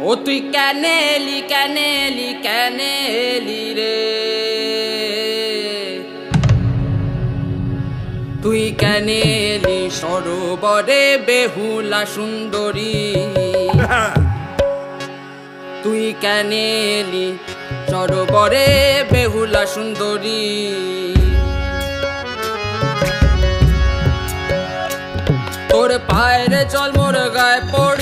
ও তুই কেন এলি রে, তুই কেন এলি সরোবরে বেহুলা সুন্দরী, তুই কেন এলি সরোবরে বেহুলা সুন্দরী। তোর পায়ের জল মোর গায়ে পড়ে